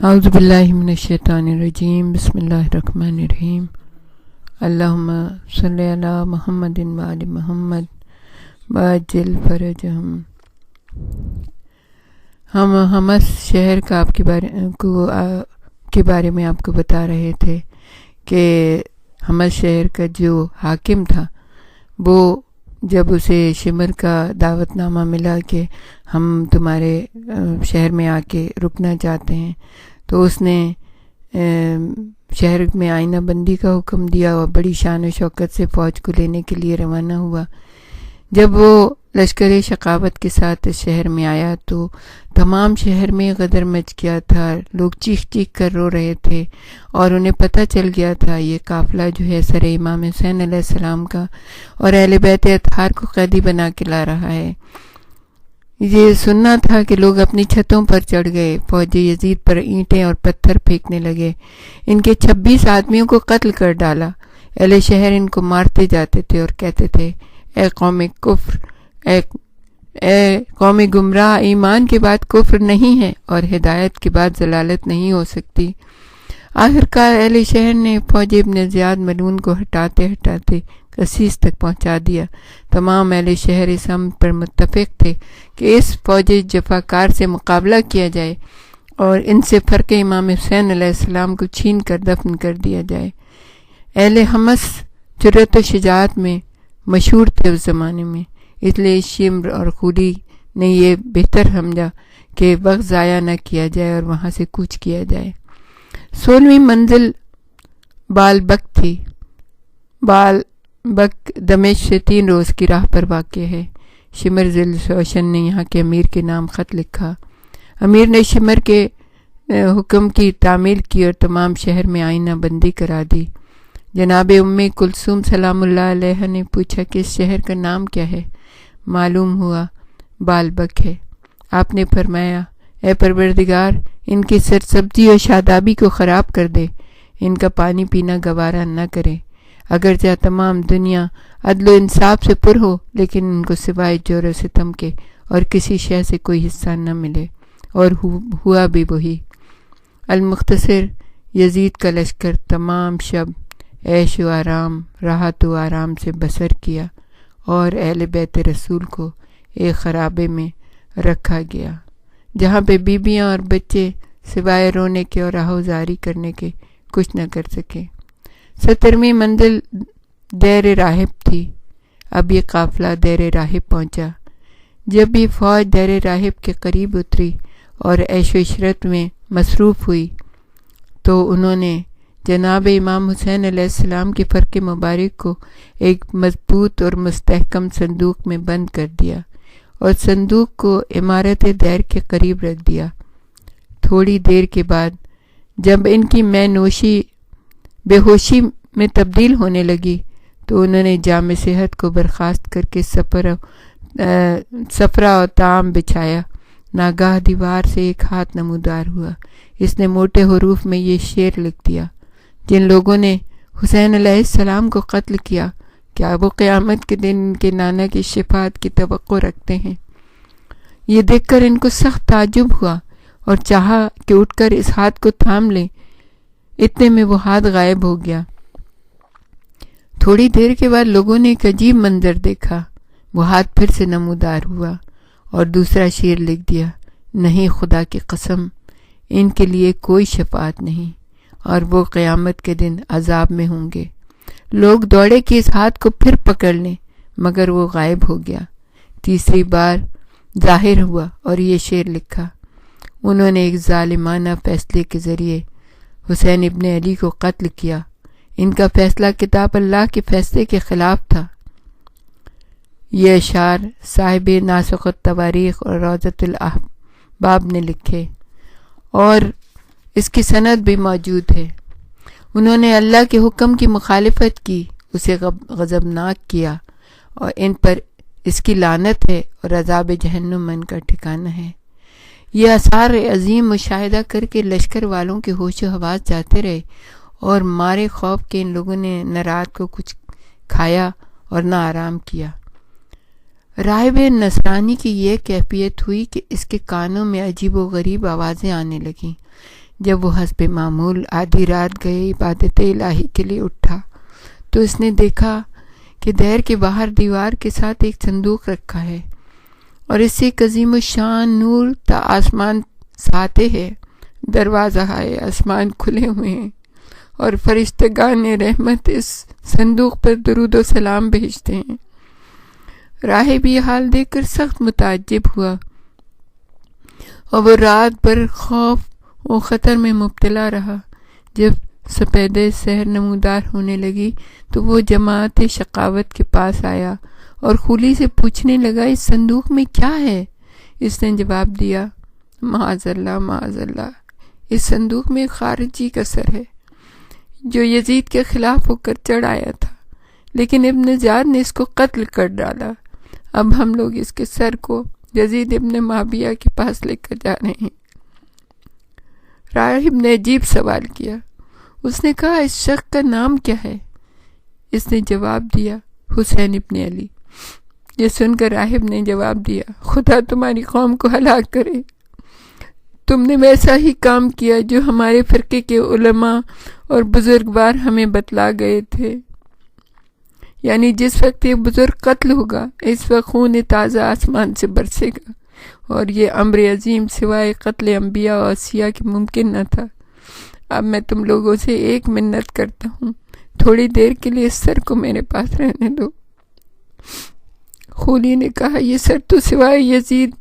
اعوذ باللہ من الشیطان الرجیم، بسم اللہ الرحمن الرحیم، اللہم صلی علی محمد و آل محمد وعجل فرجہم۔ ہم حمص شہر کا کے بارے میں آپ کو بتا رہے تھے کہ حمص شہر کا جو حاکم تھا، وہ جب اسے شمر کا دعوت نامہ ملا کہ ہم تمہارے شہر میں آ کے رکنا چاہتے ہیں، تو اس نے شہر میں آئینہ بندی کا حکم دیا اور بڑی شان و شوکت سے فوج کو لینے کے لیے روانہ ہوا۔ جب وہ لشکر شقاوت کے ساتھ اس شہر میں آیا تو تمام شہر میں غدر مچ گیا تھا، لوگ چیخ چیخ کر رو رہے تھے، اور انہیں پتہ چل گیا تھا یہ قافلہ جو ہے سر امام حسین علیہ السلام کا اور اہل بیت اطہار کو قیدی بنا کے لا رہا ہے۔ یہ سننا تھا کہ لوگ اپنی چھتوں پر چڑھ گئے، فوج یزید پر اینٹیں اور پتھر پھینکنے لگے، ان کے 26 آدمیوں کو قتل کر ڈالا۔ اہل شہر ان کو مارتے جاتے تھے اور کہتے تھے، اے قوم کفر، اے قوم گمراہ، ایمان کے بعد کفر نہیں ہے اور ہدایت کے بعد ضلالت نہیں ہو سکتی۔ آخرکار اہل شہر نے فوج ابن زیاد ملعون کو ہٹاتے ہٹاتے قسیس تک پہنچا دیا۔ تمام اہل شہر اس امر پر متفق تھے کہ اس فوج جفاکار سے مقابلہ کیا جائے اور ان سے فرق امام حسین علیہ السلام کو چھین کر دفن کر دیا جائے۔ اہل حمص جرأت و شجاعت میں مشہور تھے اس زمانے میں، اس لیے شمر اور خولی نے یہ بہتر سمجھا کہ وقت ضائع نہ کیا جائے اور وہاں سے کوچ کیا جائے۔ 16ویں منزل بال بک تھی۔ بال بک دمشق سے 3 روز کی راہ پر واقع ہے۔ شمر ذی الجوشن نے یہاں کے امیر کے نام خط لکھا۔ امیر نے شمر کے حکم کی تعمیل کی اور تمام شہر میں آئینہ بندی کرا دی۔ جناب ام کلثوم سلام اللہ علیہ نے پوچھا کہ اس شہر کا نام کیا ہے؟ معلوم ہوا بال بک ہے۔ آپ نے فرمایا، اے پروردگار، ان کی سرسبزی اور شادابی کو خراب کر دے، ان کا پانی پینا گوارا نہ کرے۔ اگرچہ تمام دنیا عدل و انصاف سے پر ہو، لیکن ان کو سوائے جور و ستم کے اور کسی شے سے کوئی حصہ نہ ملے، اور ہوا بھی وہی۔ المختصر، یزید کا لشکر تمام شب عیش و آرام، راحت و آرام سے بسر کیا، اور اہل بیت رسول کو ایک خرابے میں رکھا گیا جہاں پہ بیویاں اور بچے سوائے رونے کے اور آہوزاری کرنے کے کچھ نہ کر سکے۔ 17ویں منزل دیر راہب تھی۔ اب یہ قافلہ دیر راہب پہنچا۔ جب یہ فوج دیر راہب کے قریب اتری اور عیش و عشرت میں مصروف ہوئی تو انہوں نے جناب امام حسین علیہ السلام کے فرق مبارک کو ایک مضبوط اور مستحکم صندوق میں بند کر دیا اور صندوق کو عمارت دیر کے قریب رکھ دیا۔ تھوڑی دیر کے بعد جب ان کی بے ہوشی میں تبدیل ہونے لگی تو انہوں نے جامع صحت کو برخاست کر کے سفرہ اور طعام بچھایا۔ ناگاہ دیوار سے ایک ہاتھ نمودار ہوا، اس نے موٹے حروف میں یہ شعر لکھ دیا، جن لوگوں نے حسین علیہ السلام کو قتل کیا، کیا وہ قیامت کے دن ان کے نانا کی شفاعت کی توقع رکھتے ہیں؟ یہ دیکھ کر ان کو سخت تعجب ہوا اور چاہا کہ اٹھ کر اس ہاتھ کو تھام لیں، اتنے میں وہ ہاتھ غائب ہو گیا۔ تھوڑی دیر کے بعد لوگوں نے ایک عجیب منظر دیکھا، وہ ہاتھ پھر سے نمودار ہوا اور دوسرا شعر لکھ دیا، نہیں، خدا کی قسم، ان کے لیے کوئی شفاعت نہیں اور وہ قیامت کے دن عذاب میں ہوں گے۔ لوگ دوڑے کہ اس ہاتھ کو پھر پکڑ لیں، مگر وہ غائب ہو گیا۔ تیسری بار ظاہر ہوا اور یہ شعر لکھا، انہوں نے ایک ظالمانہ فیصلے کے ذریعے حسین ابن علی کو قتل کیا، ان کا فیصلہ کتاب اللہ کے فیصلے کے خلاف تھا۔ یہ اشعار صاحب ناسخ التواریخ اور روضۃ الاحباب نے لکھے اور اس کی سند بھی موجود ہے۔ انہوں نے اللہ کے حکم کی مخالفت کی، اسے غضبناک کیا، اور ان پر اس کی لعنت ہے اور عذاب جہنم ان کا ٹھکانہ ہے۔ یہ آثار عظیم مشاہدہ کر کے لشکر والوں کے ہوش و حواس جاتے رہے، اور مارے خوف کے ان لوگوں نے نہ رات کو کچھ کھایا اور نہ آرام کیا۔ راہب نصرانی کی یہ کیفیت ہوئی کہ اس کے کانوں میں عجیب و غریب آوازیں آنے لگیں۔ جب وہ حسب معمول آدھی رات گئے عبادت الہی کے لیے اٹھا تو اس نے دیکھا کہ دیر کے باہر دیوار کے ساتھ ایک صندوق رکھا ہے اور اس سے عظیم الشان نور تا آسمان ساتے ہے۔ دروازہ ہے آسمان کھلے ہوئے ہیں اور فرشتگان رحمت اس صندوق پر درود و سلام بھیجتے ہیں۔ راہب یہ حال دیکھ کر سخت متعجب ہوا اور وہ رات بھر خوف و خطر میں مبتلا رہا۔ جب سپیدے سحر نمودار ہونے لگی تو وہ جماعت شقاوت کے پاس آیا اور خولی سے پوچھنے لگا اس صندوق میں کیا ہے؟ اس نے جواب دیا معاذ اللہ معاذ اللہ، اس صندوق میں خارجی کا سر ہے جو یزید کے خلاف ہو کر چڑھ آیا تھا، لیکن ابن زیاد نے اس کو قتل کر ڈالا۔ اب ہم لوگ اس کے سر کو یزید ابن معاویہ کے پاس لے کر جا رہے ہیں۔ راہب نے عجیب سوال کیا۔ اس نے کہا اس شخص کا نام کیا ہے؟ اس نے جواب دیا حسین ابن علی۔ یہ سن کر راہب نے جواب دیا خدا تمہاری قوم کو ہلاک کرے، تم نے ویسا ہی کام کیا جو ہمارے فرقے کے علماء اور بزرگوار ہمیں بتلا گئے تھے، یعنی جس وقت یہ بزرگ قتل ہوگا اس وقت خون تازہ آسمان سے برسے گا، اور یہ امر عظیم سوائے قتل انبیاء اور اوصیاء کے ممکن نہ تھا۔ اب میں تم لوگوں سے ایک منت کرتا ہوں، تھوڑی دیر کے لیے اس سر کو میرے پاس رہنے دو۔ خولی نے کہا یہ سر تو سوائے یزید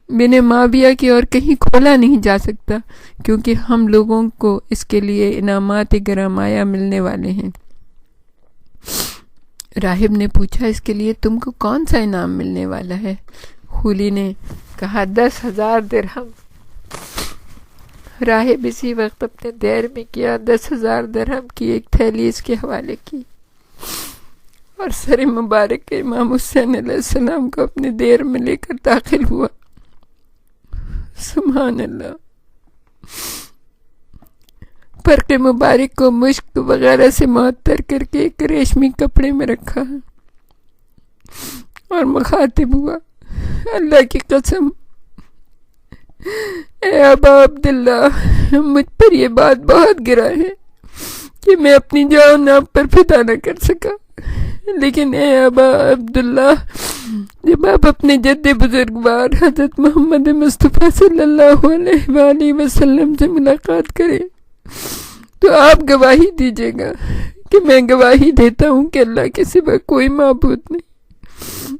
بن معاویہ کے اور کہیں کھولا نہیں جا سکتا، کیونکہ ہم لوگوں کو اس کے لیے انعامات گرامایا ملنے والے ہیں۔ راہب نے پوچھا اس کے لیے تم کو کون سا انعام ملنے والا ہے؟ خولی نے کہا 10,000 درہم۔ راہب اسی وقت اپنے دیر میں کیا 10,000 درہم کی ایک تھیلی اس کے حوالے کی اور سر مبارک امام حسین علیہ السلام کو اپنے دیر میں لے کر داخل ہوا۔ سبحان اللہ۔ فرق مبارک کو مشک وغیرہ سے معطر کر کے ایک ریشمی کپڑے میں رکھا اور مخاطب ہوا اللہ کی قسم اے ابا عبداللہ، مجھ پر یہ بات بہت گرا ہے کہ میں اپنی جان آپ پر فدا نہ کر سکا، لیکن اے ابا عبداللہ، جب آپ اپنے جد بزرگوار حضرت محمد مصطفیٰ صلی اللہ علیہ وآلہ وسلم سے ملاقات کریں تو آپ گواہی دیجیے گا کہ میں گواہی دیتا ہوں کہ اللہ کے سوا کوئی معبود نہیں،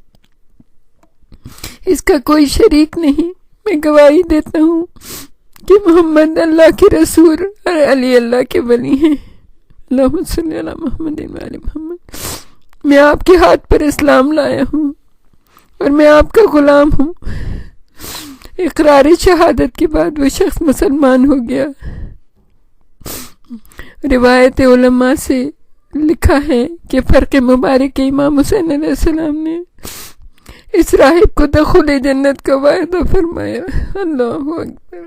اس کا کوئی شریک نہیں۔ میں گواہی دیتا ہوں کہ محمد اللہ کے رسول اور علی اللہ کے ولی ہیں۔ اللہم صلی علی محمد وآل محمد۔ میں آپ کے ہاتھ پر اسلام لایا ہوں اور میں آپ کا غلام ہوں۔ اقرار شہادت کے بعد وہ شخص مسلمان ہو گیا۔ روایت علماء سے لکھا ہے کہ فرق مبارک امام حسین علیہ السلام نے اس راہب کو دخول جنت کا وعدہ فرمایا۔ اللہ اکبر۔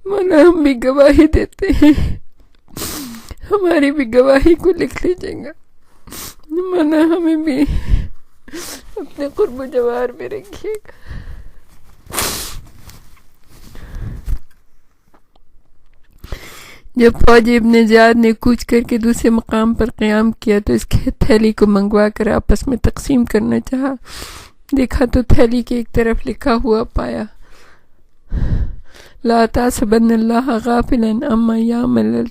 مولا ہم بھی گواہی دیتے ہیں، ہماری بھی گواہی کو لکھ لیجیے گا۔ مولا ہمیں بھی اپنے قرب و جوار میں رکھیے گا۔ جب فوج ابن زیاد نے کوچ کر کے دوسرے مقام پر قیام کیا تو اس کے تھیلی کو منگوا کر آپس میں تقسیم کرنا چاہا۔ دیکھا تو تھیلی کی ایک طرف لکھا ہوا پایا لا تحسبن اللہ غافلا عما یعمل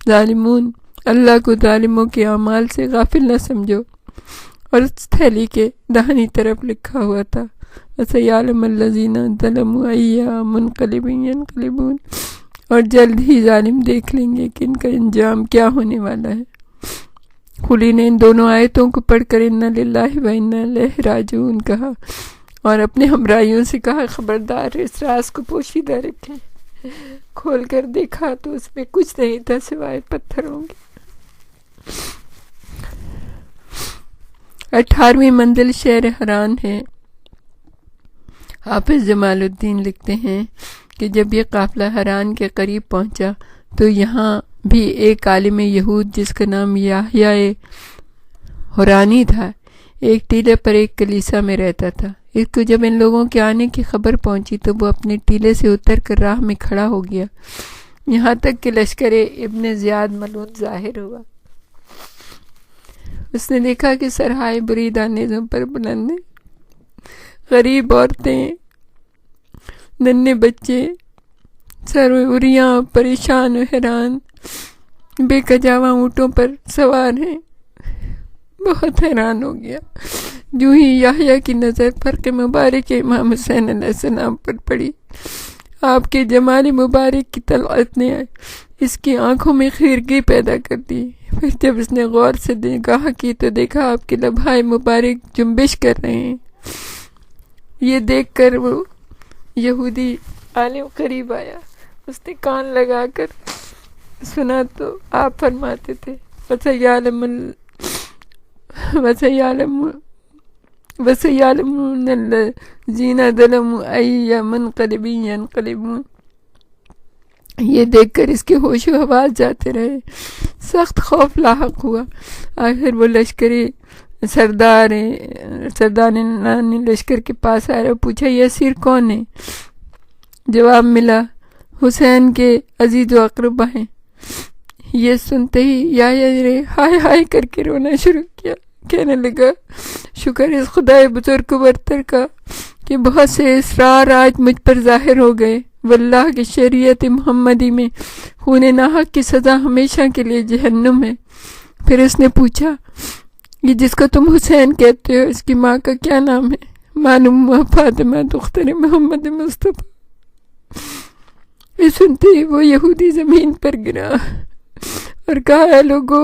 ظالمون، اللہ کو ظالموں کے اعمال سے غافل نہ سمجھو، اور اس تھیلی کے داہنی طرف لکھا ہوا تھا وَسَيَعْلَمَ الَّذِينَ ظَلَمُوا أَيَّ مُنقَلِبٍ يَنقَلِبُونَ، اور جلد ہی ظالم دیکھ لیں گے کہ ان کا انجام کیا ہونے والا ہے۔ خولی نے ان دونوں آیتوں کو پڑھ کر اِنَّا لِلَّهِ وَإِنَّا إِلَيْهِ رَاجِعُونَ کہا اور اپنے ہمراہیوں سے کہا خبردار اس راز کو پوشیدہ رکھیں۔ کھول کر دیکھا تو اس میں کچھ نہیں تھا سوائے پتھروں کے۔ 18ویں منزل شہر حران ہے۔ حافظ جمال الدین لکھتے ہیں کہ جب یہ قافلہ حران کے قریب پہنچا تو یہاں بھی ایک عالم یہود جس کا نام یحییٰ حرانی تھا ایک ٹیلے پر ایک کلیسا میں رہتا تھا۔ اس کو جب ان لوگوں کے آنے کی خبر پہنچی تو وہ اپنے ٹیلے سے اتر کر راہ میں کھڑا ہو گیا، یہاں تک کہ لشکر ابن زیاد ملعون ظاہر ہوا۔ اس نے دیکھا کہ سرہائے بریدہ نیزوں پر بلند ہیں، غریب عورتیں، ننھے بچے، سروریاں پریشان و حیران بے کجاوا اونٹوں پر سوار ہیں۔ بہت حیران ہو گیا۔ جو ہی یحییٰ کی نظر فرق مبارک امام حسین علیہ السلام پر پڑی، آپ کے جمال مبارک کی طلعت نے اس کی آنکھوں میں خیرگی پیدا کر دی۔ پھر جب اس نے غور سے نگاہ کی تو دیکھا آپ کے لبھائے مبارک جنبش کر رہے ہیں۔ یہ دیکھ کر وہ یہودی عالم قریب آیا۔ اس نے کان لگا کر سنا تو آپ فرماتے تھے وَسَيَعْلَمُونَ الَّذِينَ ظَلَمُوا أَيَّ مُنقَلِبٍ يَنقَلِبُونَ۔ یہ دیکھ کر اس کے ہوش و حواس جاتے رہے، سخت خوف لاحق ہوا۔ آخر وہ سردار لشکر کے پاس آیا اور پوچھا یہ اسیر کون ہے؟ جواب ملا حسین کے عزیز و اقربا ہیں۔ یہ سنتے ہی یحییٰ نے ہائے ہائے کر کے رونا شروع کیا، کہنے لگا شکر اس خدائے بزرگ و برتر کا کہ بہت سے اسرار آج مجھ پر ظاہر ہو گئے۔ واللہ کی شریعت محمدی میں خون ناحق کی سزا ہمیشہ کے لیے جہنم ہے۔ پھر اس نے پوچھا یہ جس کو تم حسین کہتے ہو اس کی ماں کا کیا نام ہے؟ معلوم ہوا فاطمہ دختر محمد مصطفیٰ۔ یہ سنتے ہی وہ یہودی زمین پر گرا اور کہا اے لوگو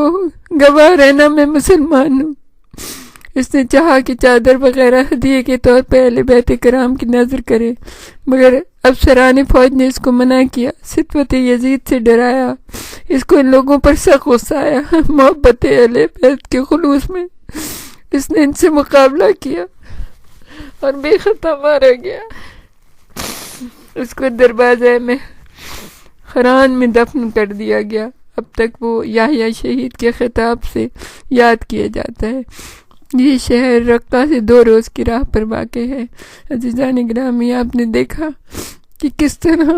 گواہ رہنا میں مسلمان ہوں۔ اس نے چاہا کہ چادر وغیرہ ہدیے کے طور پہ اہل بیت کرام کی نظر کرے، مگر افسران فوج نے اس کو منع کیا، ستوت یزید سے ڈرایا۔ اس کو ان لوگوں پر سخت غصہ آیا۔ محبت اہل بیت کے خلوص میں اس نے ان سے مقابلہ کیا اور بے خطا مارا گیا۔ اس کو دروازے میں خران میں دفن کر دیا گیا۔ اب تک وہ یحییٰ شہید کے خطاب سے یاد کیا جاتا ہے۔ یہ شہر رقہ سے 2 روز کی راہ پر واقع ہے۔ عزیزان گرامی، آپ نے دیکھا کہ کس طرح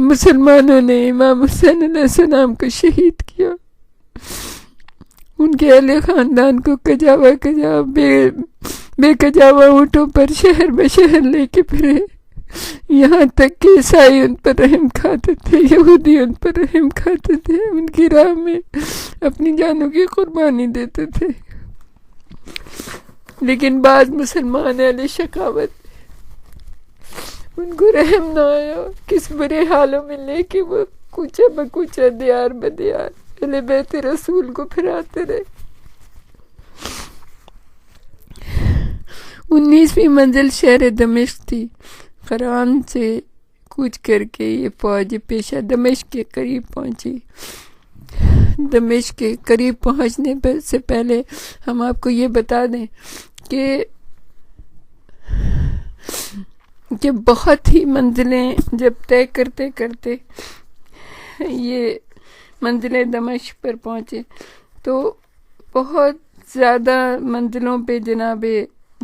مسلمانوں نے امام حسین علیہ السلام کو شہید کیا، ان کے اہل خاندان کو بے کجاوا اونٹوں پر شہر بشہر لے کے پھرے، یہاں تک کہ عیسائی ان پر رحم کھاتے تھے، یہودی ان پر رحم کھاتے تھے، ان کی راہ میں اپنی جانوں کی قربانی دیتے تھے۔ لیکن بعض مسلمان اہل شقاوت ان کو رحم نہ آیا، کس برے حالوں میں لے کے وہ کوچہ بکوچہ دیار بدیار اہل بیت رسول کو پھراتے رہے۔ 19ویں منزل شہر دمشق تھی۔ قرآن سے کوچ کر کے یہ فوج پیشہ دمشق کے قریب پہنچی۔ دمشق کے قریب پہنچنے سے پہلے ہم آپ کو یہ بتا دیں کہ بہت ہی منزلیں جب طے کرتے کرتے یہ منزل دمشق پر پہنچے تو بہت زیادہ منزلوں پہ جناب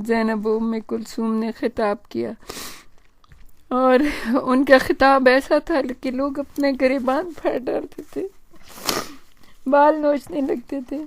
زینب و ام کلثوم نے خطاب کیا، اور ان کا خطاب ایسا تھا کہ لوگ اپنے گریبان پھاڑ ڈالتے تھے، بال نوچنے لگتے تھے۔